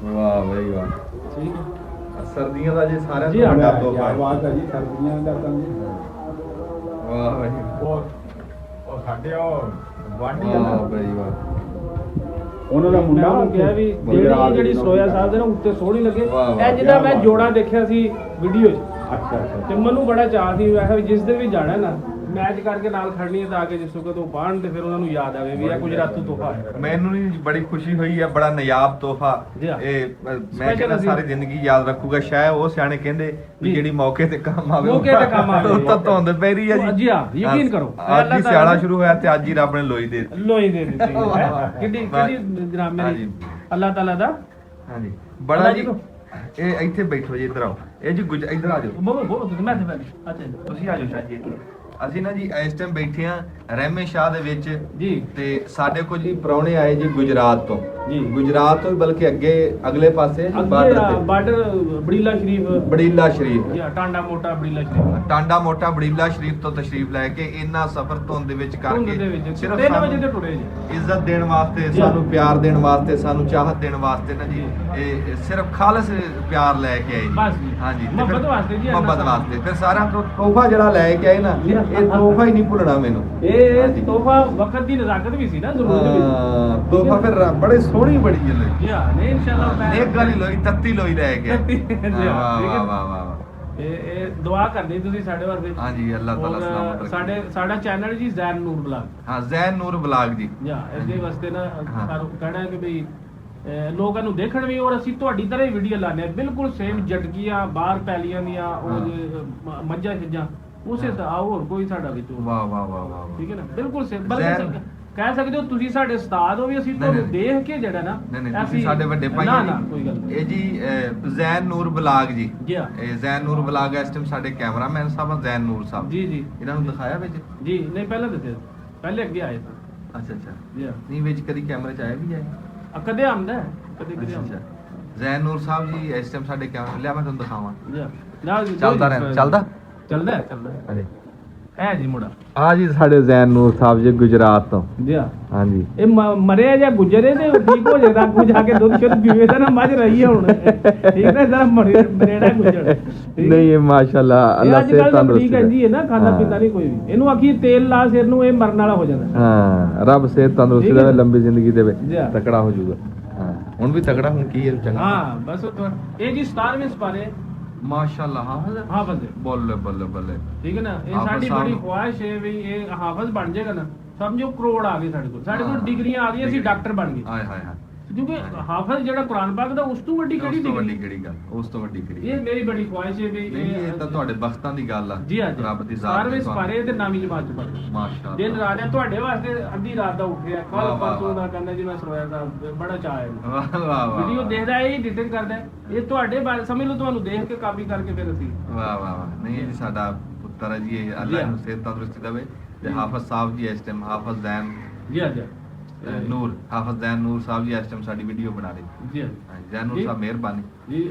ਵਾਹ ਬਈ ਵਾਹ। ਠੀਕ ਹੈ ਸਰਦੀਆਂ ਦਾ ਜੀ ਸਾਰਿਆਂ ਜੀ, ਤੋਂ ਵੱਡਾ ਹਾਂ, ਤੋਹਫਾ ਹੈ। ਬਾਤ ਹੈ ਜੀ ਸਰਦੀਆਂ ਦਾ ਤਾਂ ਜੀ ਵਾਹ ਬਈ ਉਹ ਸਾਡੇ ਉਹ ਵਾਢੀ ਵਾਹ ਬਈ ਵਾਹ। ਉਹਨਾਂ ਦਾ ਮੈਂ ਮੁੰਡਾ ਉਹਨੂੰ ਕਿਹਾ ਵੀ ਜਿਹੜੀ ਸੋਇਆ ਸਾਹਿਬ ਦੇ ਨਾ ਉੱਤੇ ਸੋਹਣੀ ਲੱਗੇ ਵਾਹ, ਵਾਹ, ਇਹ ਜਿਹਦਾ ਕਿਆ ਮੈਂ ਬਾਤ। ਜੋੜਾ ਦੇਖਿਆ ਸੀ ਵੀਡੀਓ 'ਚ ਅੱਛਾ ਅੱਛਾ ਤੇ ਮੈਨੂੰ ਬੜਾ ਚਾਅ ਸੀ ਮੈਂ ਕਿਹਾ ਵੀ ਜਿਸ ਦਿਨ ਵੀ ਜਾਣਾ ਨਾ ਮੈਚ ਕਰਕੇ ਨਾਲ ਖੜਨੀ ਹੈ ਤਾਂ ਕਿ ਜਿਸ ਵਕਤ ਉਹ ਪਾਣ ਤੇ ਫਿਰ ਉਹਨਾਂ ਨੂੰ ਯਾਦ ਆਵੇ ਵੀ ਇਹ ਗੁਜਰਾਤੀ ਤੋਹਫਾ ਹੈ। ਮੈਨੂੰ ਨਹੀਂ ਬੜੀ ਖੁਸ਼ੀ ਹੋਈ ਹੈ, ਬੜਾ ਨਾਯਾਬ ਤੋਹਫਾ ਜੀ ਹਾਂ। ਇਹ ਮੈਂ Special ਕਹਿੰਦਾ ਅਸੀਂ- ਸਾਰੀ ਜ਼ਿੰਦਗੀ ਯਾਦ ਰੱਖੂਗਾ। ਸ਼ਾਇਦ ਉਹ ਸਿਆਣੇ ਕਹਿੰਦੇ ਵੀ ਜੀ। ਜਿਹੜੀ ਮੌਕੇ ਤੇ ਕੰਮ ਆਵੇ ਮੌਕੇ ਤੇ ਕੰਮ ਆਵੇ। ਉਹ ਤਾਂ ਧੁੰਦ ਪੈ ਰਹੀ ਹੈ ਜੀ ਹਾਂ, ਯਕੀਨ ਕਰੋ। ਅੱਜ ਹੀ ਸਿਆਲਾ ਸ਼ੁਰੂ ਹੋਇਆ ਤੇ ਅੱਜ ਹੀ ਰੱਬ ਨੇ ਲੋਈ ਦੇ ਦਿੱਤੀ। ਲੋਈ ਦੇ ਦਿੱਤੀ ਹੈ ਵਾਹ। ਕਿੱਡੀ ਵਾਹ। ਕਿੱਡੀ ਜਨਾਬ ਹਾਂਜੀ। ਮੇਰੀ ਅੱਲਾਹ ਤਾਲਾ ਦਾ ਹਾਂਜੀ ਬੜਾ ਅੱਲਾ ਜੀ। ਜੀ ਨੂੰ। ਇਹ ਇੱਥੇ ਬੈਠੋ ਜੀ, ਇੱਧਰ ਆਓ। ਇਹ ਜੀ ਇੱਧਰ ਆ ਜਾਓ। ਬੋਲੋ ਬੋਲੋ ਤੁਸੀਂ ਮੈਂ ਤੇ ਅੱਛਾ ਜੀ। ਤੁਸੀਂ ਆ ਜਾਓ ਸ਼ਾਹ ਜੀ। ਅਸੀਂ ਨਾ ਜੀ ਇਸ ਟਾਈਮ ਬੈਠੇ ਆ ਰਹਿਮੇ ਸ਼ਾਹ ਦੇ ਵਿੱਚ ਜੀ ਤੇ ਸਾਡੇ ਕੋਲ ਜੀ ਪ੍ਰਾਹੁਣੇ ਆਏ ਜੀ ਗੁਜਰਾਤ ਤੋਂ। ਜੀ। ਗੁਜਰਾਤ ਤੋਂ ਬਲਕਿ ਅਗਲੇ ਪਾਸੇ ਬਾਰਡਰ ਤੇ ਬਾਰਡਰ ਬੜੀਲਾ ਸ਼ਰੀਫ ਬੜੀਲਾ ਸ਼ਰੀਫ, ਜੀ ਟਾਂਡਾ ਮੋਟਾ ਬੜੀਲਾ ਸ਼ਰੀਫ ਟਾਂਡਾ ਮੋਟਾ ਬੜੀਲਾ ਸ਼ਰੀਫ ਤੋਂ ਤਸ਼ਰੀਫ ਲੈ ਕੇ ਇੰਨਾ ਸਫ਼ਰ ਧੁੰਦ ਦੇ ਵਿੱਚ ਧੁੰਦ ਦੇ ਕਰਕੇ ਵਿੱਚ ਸਿਰਫ 3 ਸਾਨੂੰ ਵਜੇ ਤੇ ਟੁਰੇ ਜੀ ਇੱਜ਼ਤ ਦੇਣ ਵਾਸਤੇ, ਜੀ। ਸਾਨੂੰ ਪਿਆਰ ਦੇਣ ਵਾਸਤੇ, ਸਾਨੂੰ ਚਾਹਤ ਦੇਣ ਵਾਸਤੇ ਨਾ ਜੀ ਇਹ ਸਿਰਫ ਖਾਲਸ ਪਿਆਰ ਲੈ ਕੇ ਆਏ ਬਸ ਜੀ। ਹਾਂਜੀ ਤੇ ਮੁਹੱਬਤ ਫਿਰ- ਵਾਸਤੇ ਜੀ, ਮੁਹੱਬਤ ਇੰਨਾ ਵਾਸਤੇ। ਫਿਰ ਸਾਰਿਆਂ ਤੋਂ ਤੋਹਫਾ ਜਿਹੜਾ ਲੈ ਕੇ ਆਏ ਨਾ, ਇਹ ਤੋਹਫਾ ਹੀ ਨਹੀਂ ਭੁੱਲਣਾ ਮੈਨੂੰ। ਇਹ ਹਾਂਜੀ। ਤੋਹਫਾ ਵਕਤ ਦੀ ਨਜ਼ਾਕਤ ਵੀ ਸੀ ਨਾ ਜ਼ਰੂਰ ਵੀ ਹਾਂ, ਤੋਹਫਾ ਫਿਰ ਬੜੇ ਸੋਹਣੀ ਬੜੀ ਜਲੇ ਜੀ ਹਾਂ ਨਹੀਂ ਇਨਸ਼ਾਅੱਲਾ ਮੈਂ ਇੱਕ ਗਾਲੀ ਲੋਈ ਤੱਤੀ ਲੋਈ ਲੈ ਕੇ ਤੱਤੀ, ਜੀ ਹਾਂ, ਵਾਹ ਠੀਕ ਹੈ। ਵਾਹ ਵਾਹ ਵਾਹ। ਇਹ ਦੁਆ ਕਰਦੇ ਤੁਸੀਂ ਸਾਡੇ ਵਾਸਤੇ ਹਾਂਜੀ ਅੱਲਾਹ ਤਾਲਾ ਔਰ ਸਲਾਮਤ ਰੱਖੇ। ਸਾਡਾ ਚੈਨਲ ਜੀ ਜ਼ੈਨ ਨੂਰ ਬਲਾਗ ਹਾਂ ਜ਼ੈਨ ਨੂਰ ਬਲਾਗ ਜੀ। ਜਾਂ ਇਹਦੇ ਵਾਸਤੇ ਨਾ ਹਾਂ। ਸਾਨੂੰ ਕਹਿਣਾ ਹੈ ਕਿ ਵੀ ਲੋਕਾਂ ਨੂੰ ਦੇਖਣ ਵੀ ਔਰ ਅਸੀਂ ਤੁਹਾਡੀ ਤਰ੍ਹਾਂ ਹੀ ਵੀਡੀਓ ਲਾਉਂਦੇ ਹਾਂ ਬਿਲਕੁਲ ਸੇਮ ਜਟਕੀਆਂ ਬਾਹਰ ਪੈਲੀਆਂ ਦੀਆਂ ਉਹ ਮੱਝਾਂ ਛੱਜਾਂ ਉਸੇ ਤਰ੍ਹਾਂ ਆਓ ਹੋਰ ਕੋਈ ਸਾਡਾ ਵਿੱਚ ਉਹ। ਵਾਹ ਵਾਹ ਵਾਹ ਵਾਹ ਠੀਕ ਹੈ ਨਾ ਬਿਲਕੁਲ ਸੇਮ ਜ਼ੈਨ- ਕਹਿ ਸਕਦੇ ਹੋ ਤੁਸੀਂ ਸਾਡੇ ਉਸਤਾਦ ਹੋ ਵੀ ਅਸੀਂ ਨਹੀਂ, ਤੁਹਾਨੂੰ ਨਹੀਂ। ਦੇਖ ਕੇ ਜਿਹੜਾ ਨਾ ਨਹੀਂ ਨਹੀਂ ਤੁਸੀਂ ਸਾਡੇ ਵੱਡੇ ਭਾਈ ਨਾ ਹੋ ਨਾ ਜੀ। ਕੋਈ ਗੱਲ ਨਹੀਂ ਇਹ ਜੀ ਜ਼ੈਨ ਨੂਰ ਬਲਾਗ ਜੀ। ਜੀ ਹਾਂ। ਇਹ ਜ਼ੈਨ ਨੂਰ ਬਲਾਗ ਇਸ ਟਾਈਮ ਸਾਡੇ ਕੈਮਰਾਮੈਨ ਸਾਹਿਬ ਆ ਜ਼ੈਨ ਨੂਰ ਸਾਹਿਬ। ਜੀ ਜੀ ਇਹਨਾਂ ਨੂੰ ਦਿਖਾਇਆ ਵਿੱਚ? ਜੀ ਨਹੀਂ ਪਹਿਲਾਂ ਦੱਸਿਆ ਪਹਿਲੇ ਅੱਗੇ ਆਏ ਤਾਂ ਅੱਛਾ ਅੱਛਾ। ਜੀ ਹਾਂ ਨਹੀਂ ਵਿੱਚ ਕਦੀ ਕੈਮਰੇ ਚ ਆਏ ਵੀ ਆਏ? ਕਦੇ ਆਉਂਦਾ ਹੈ, ਕਦੇ ਕਦੇ ਅੱਛਾ ਆਉਂਦਾ ਅੱਛਾ। ਜ਼ੈਨ ਨੂਰ ਸਾਹਿਬ ਜੀ ਇਸ ਟਾਈਮ ਸਾਡੇ ਕੈਮਰਾ ਲਿਆ, ਮੈਂ ਤੁਹਾਨੂੰ ਦਿਖਾਵਾਂ। ਜੀ ਹਾਂ। ਨਾ ਜੀ, ਚੱਲਦਾ ਰਹਿੰਦਾ ਚੱਲਦਾ। ਚੱਲਦਾ ਹੈ, ਚੱਲਦਾ ਹੈ। ਹਾਂਜੀ ਹੈ ਜੀ ਮੁੰਡਾ ਆ ਜੀ ਸਾਡੇ ਜ਼ੈਨ ਨੂਰ ਸਾਹਿਬ ਜੀ ਗੁਜਰਾਤ ਤੋਂ। ਜੀ ਹਾਂ। ਹਾਂਜੀ ਇਹ ਮਰਿਆ ਜਾਂ ਗੁਜਰੇ ਤੇ ਠੀਕ ਹੋ ਜਾਏਗਾ ਅੱਗੋਂ ਜਾ ਕੇ ਦੁੱਧ ਸ਼ੁੱਧ ਪੀਵੇ ਤਾਂ ਨਾ ਮੱਝ ਰਹੀ ਹੈ ਹੁਣ ਠੀਕ ਹੈ ਜਰਾ ਮਰੇੜਾ ਗੁਜਰ ਨਹੀਂ ਇਹ ਮਾਸ਼ਾਅੱਲਾ ਇਹ ਅੱਲਾਹ ਅੱਜ ਸੇ ਕੱਲ੍ਹ ਤੰਦਰੁਸਤੀ ਠੀਕ ਹੈ ਜੀ ਇਹ ਨਾ ਖਾਣਾ ਪੀਂਦਾ ਨਹੀਂ ਕੋਈ ਵੀ ਇਹਨੂੰ ਆਖੀ ਤੇਲ ਲਾ ਸਿਰ ਨੂੰ ਇਹ ਮਰਨ ਵਾਲਾ ਹੋ ਜਾਂਦਾ ਹਾਂ ਰੱਬ ਸੇ ਤੰਦਰੁਸਤੀ ਠੀਕ ਹੈ ਦੇਵੇ, ਨਾ? ਲੰਬੀ ਜ਼ਿੰਦਗੀ ਦੇਵੇ, ਜੀ ਹਾਂ। ਤਕੜਾ ਹੋ ਜਾਊਗਾ। ਹਾਂ ਹੁਣ ਵੀ ਤਕੜਾ, ਹੁਣ ਕੀ ਹੈ ਚੰਗਾ। ਹਾਂ ਬਸ ਇਹ ਜੀ 17ਵੇਂ ਸਪਾਰੇ ਮਾਸ਼ਾਅੱਲਾ ਹਾਫਿਜ਼ ਹਾਫਜ਼ ਹੈ। ਬੱਲੇ ਬੱਲੇ ਬੱਲੇ। ਠੀਕ ਹੈ ਨਾ ਇਹ ਹਾਫਿਜ਼ ਸਾਡੀ ਸਾਹਿਬ ਬੜੀ ਨੂੰ- ਖੁਆਇਸ਼ ਹੈ ਵੀ ਇਹ ਹਾਫਜ਼ ਬਣ ਜਾਏਗਾ ਨਾ ਸਮਝੋ ਕਰੋੜ ਆ ਗਏ ਸਾਡੇ ਕੋਲ ਹਾਂ। ਡਿਗਰੀਆਂ ਆ ਗਈਆਂ ਅਸੀਂ ਡਾਕਟਰ ਬਣ ਗਏ ਹਾਏ ਹਾਏ ਹਾਏ। ਕਿਉਂਕਿ ਹਾਫਜ਼ ਜਿਹੜਾ ਕੁਰਾਨ ਪਾਕ ਦਾ ਉਸ ਤੋਂ ਵੱਡੀ ਕਿਹੜੀ ਉਸ ਤੋਂ ਵੱਡੀ ਡਿਗਰੀ ਕਿਹੜੀ ਗੱਲ, ਉਸ ਤੋਂ ਵੱਡੀ ਕਿਹੜੀ ਇਹ ਮੇਰੀ ਬੜੀ ਖੁਆਇਸ਼ ਹੈ ਵੀ ਨਹੀਂ ਇਹ ਤਾਂ ਤੁਹਾਡੇ ਬਖਤਾਂ ਦੀ ਗੱਲ ਆ। ਜੀ ਅੱਜ ਰੱਬ ਦੀ ਜ਼ਾਤ 17ਵੇਂ ਸਪਾਰੇ ਤੇ ਨਵੀਂ ਜਮਾਤ ਚ ਪੜ੍ਹਦੇ ਮਾਸ਼ਾਅੱਲਾ। ਦਿਨ ਰਾਤ ਹੈ ਤੁਹਾਡੇ ਵਾਸਤੇ ਅੱਧੀ ਰਾਤ ਦਾ ਉੱਠਿਆ ਵਾਹ, ਕੱਲ ਵਾਹ, ਪਰਸੋਂ ਵਾਹ। ਦਾ ਕਹਿੰਦਾ ਜੀ ਮੈਂ ਸਰਵਾਇਆ ਸਾਹਿਬ ਬੜਾ ਚਾਹ ਹੈ ਵਾਹ ਵਾਹ ਵਾਹ। ਵੀਡੀਓ ਦੇਖਦਾ ਇਹ ਐਡੀਟਿੰਗ ਕਰਦਾ ਹੈ। ਇਹ ਤੁਹਾਡੇ ਬਾਰੇ ਸਮਝ ਲਓ ਤੁਹਾਨੂੰ ਦੇਖ ਕੇ ਕਾਪੀ ਕਰਕੇ ਫਿਰ ਅਸੀਂ ਵਾਹ ਵਾਹ ਵਾਹ। ਨਹੀਂ ਇਹ ਜੀ ਸਾਡਾ ਪੁੱਤਰ ਹੈ ਜੀ, ਇਹ ਅੱਲਾਹ ਜੀ। ਨੂੰ ਸਿਹਤ ਤੰਦਰੁਸਤੀ ਦੇਵੇ। ਤੇ ਹਾਫਿਜ਼ ਸਾਹਿਬ ਜੀ ਇਸ ਟਾਈਮ ਹਾਫਿਜ਼ ਜ਼ੈਨ ਜੀ ਅੱਜ ਨੂਰ, ਹਾਫਿਜ਼ ਜ਼ੈਨ ਨੂਰ ਸਾਹਿਬ ਜੀ ਇਸ ਟਾਈਮ ਸਾਡੀ ਵੀਡੀਓ ਬਣਾ ਰਹੇ। ਜੀ ਹਾਂਜੀ ਜ਼ੈਨ ਨੂਰ ਜੀ। ਸਾਹਿਬ ਮਿਹਰਬਾਨੀ। ਜੀ